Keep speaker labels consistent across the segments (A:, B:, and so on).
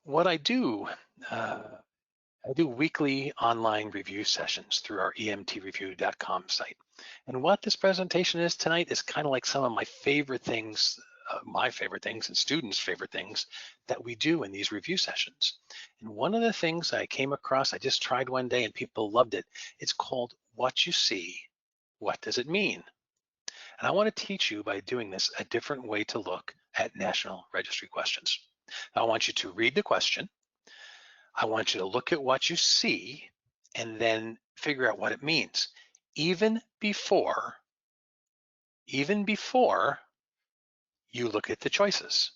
A: What uh, I do weekly online review sessions through our emtreview.com site. And what this presentation is tonight is kind of like some of my favorite things and students' favorite things that we do in these review sessions. And one of the things I came across, I just tried one day and people loved it. It's called What You See, What Does It Mean? And I want to teach you by doing this a different way to look at National Registry questions. I want you to read the question. I want you to look at what you see and then figure out what it means. Even before, even before you look at the choices.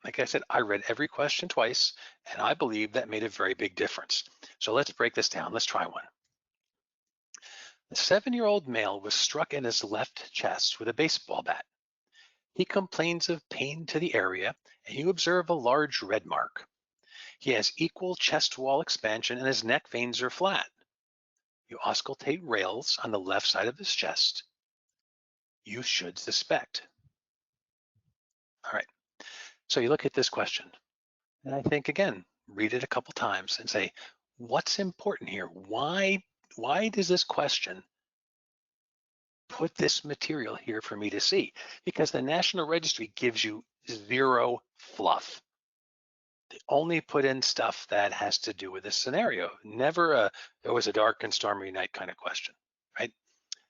A: Like I said, I read every question twice, and I believe that made a very big difference. So let's break this down. Let's try one. The 7-year-old male was struck in his left chest with a baseball bat. He complains of pain to the area, and you observe a large red mark. He has equal chest wall expansion and his neck veins are flat. You auscultate rails on the left side of his chest. You should suspect. All right, so you look at this question, and I think again, read it a couple times and say, what's important here? Why does this question put this material here for me to see? Because the National Registry gives you zero fluff. They only put in stuff that has to do with this scenario. Never it was a dark and stormy night kind of question, right?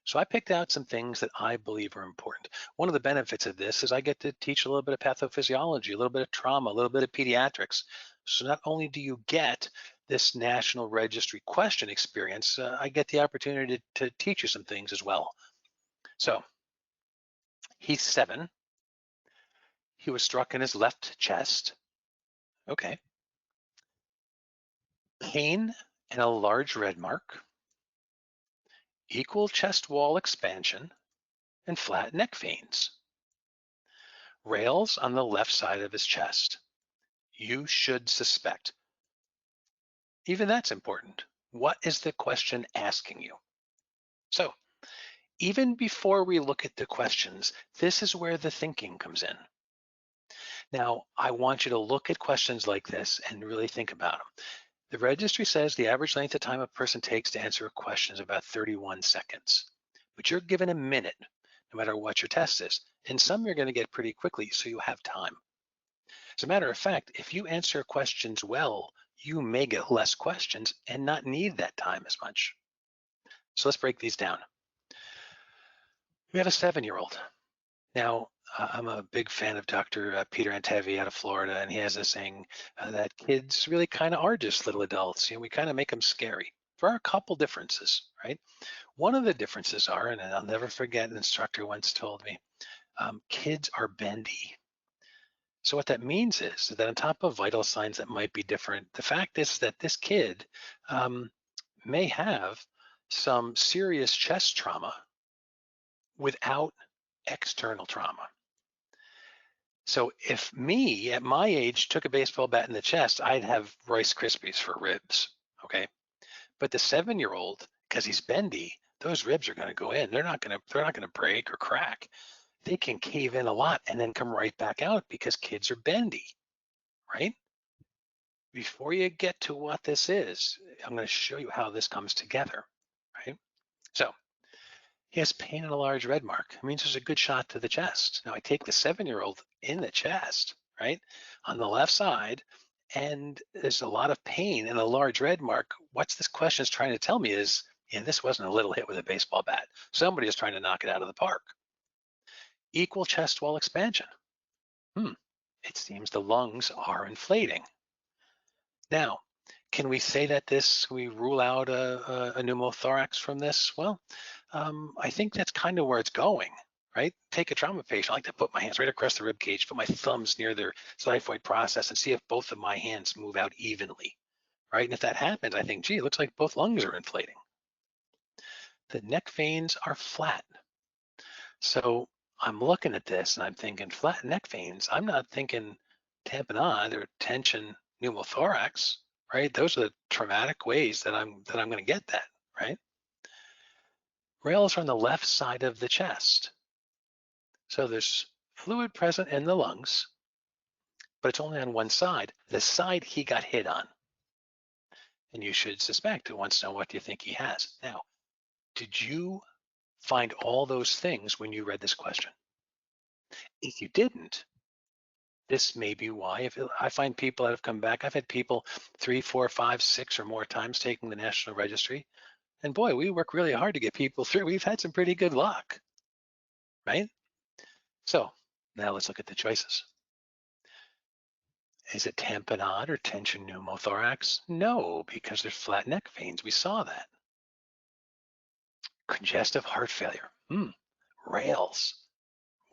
A: So I picked out some things that I believe are important. One of the benefits of this is I get to teach a little bit of pathophysiology, a little bit of trauma, a little bit of pediatrics. So not only do you get this National Registry question experience, I get the opportunity to teach you some things as well. So he's 7. He was struck in his left chest. Okay. Pain and a large red mark, equal chest wall expansion, and flat neck veins. Rails on the left side of his chest. You should suspect. Even that's important. What is the question asking you? So even before we look at the questions, this is where the thinking comes in. Now, I want you to look at questions like this and really think about them. The registry says the average length of time a person takes to answer a question is about 31 seconds, but you're given a minute, no matter what your test is. And some you're going to get pretty quickly, so you have time. As a matter of fact, if you answer questions well, you may get less questions and not need that time as much. So let's break these down. We have a 7-year-old. Now, I'm a big fan of Dr. Peter Antevi out of Florida, and he has this saying that kids really kind of are just little adults. We kind of make them scary. There are a couple differences, right? One of the differences are, and I'll never forget, an instructor once told me, kids are bendy. So what that means is that on top of vital signs that might be different, the fact is that this kid may have some serious chest trauma without external trauma. So if me at my age took a baseball bat in the chest, I'd have Rice Krispies for ribs, okay? But the 7-year-old, because he's bendy, those ribs are going to go in. They're not going to break or crack. They can cave in a lot and then come right back out because kids are bendy, right? Before you get to what this is, I'm going to show you how this comes together, right? So he has pain in a large red mark. It means there's a good shot to the chest. Now I take the 7-year-old in the chest, right, on the left side, and there's a lot of pain and a large red mark. What this question is trying to tell me is, this wasn't a little hit with a baseball bat. Somebody is trying to knock it out of the park. Equal chest wall expansion. It seems the lungs are inflating. Now, can we say that we rule out a pneumothorax from this? Well, I think that's kind of where it's going, right? Take a trauma patient. I like to put my hands right across the rib cage, put my thumbs near their xiphoid process and see if both of my hands move out evenly, right? And if that happens, I think, gee, it looks like both lungs are inflating. The neck veins are flat. So I'm looking at this and I'm thinking flat neck veins. I'm not thinking tamponade or tension pneumothorax, right? Those are the traumatic ways that I'm going to get that, right? Rails are on the left side of the chest. So there's fluid present in the lungs. but it's only on one side, the side he got hit on. And you should suspect it wants to know, what do you think he has? Now, did you find all those things when you read this question? If you didn't, this may be why. If I find people that have come back, I've had people 3, 4, 5, 6 or more times taking the National Registry. And boy, we work really hard to get people through. We've had some pretty good luck, right? So now let's look at the choices. Is it tamponade or tension pneumothorax? No, because there's flat neck veins. We saw that. Congestive heart failure. Rails.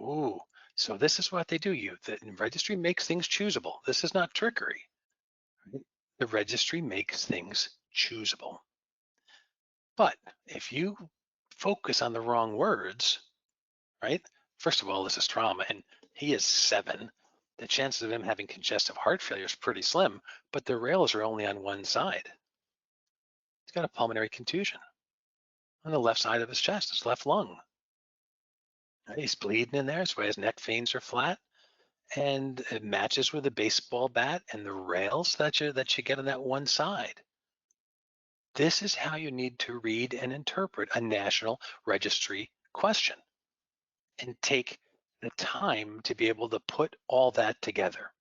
A: Ooh, so this is what they do. The registry makes things choosable. This is not trickery. Right? The registry makes things choosable. But if you focus on the wrong words, right? First of all, this is trauma, and he is 7. The chances of him having congestive heart failure is pretty slim, but the rails are only on one side. He's got a pulmonary contusion on the left side of his chest, his left lung. Right? He's bleeding in there, so his neck veins are flat, and it matches with a baseball bat and the rails that you get on that one side. This is how you need to read and interpret a national registry question, and take the time to be able to put all that together.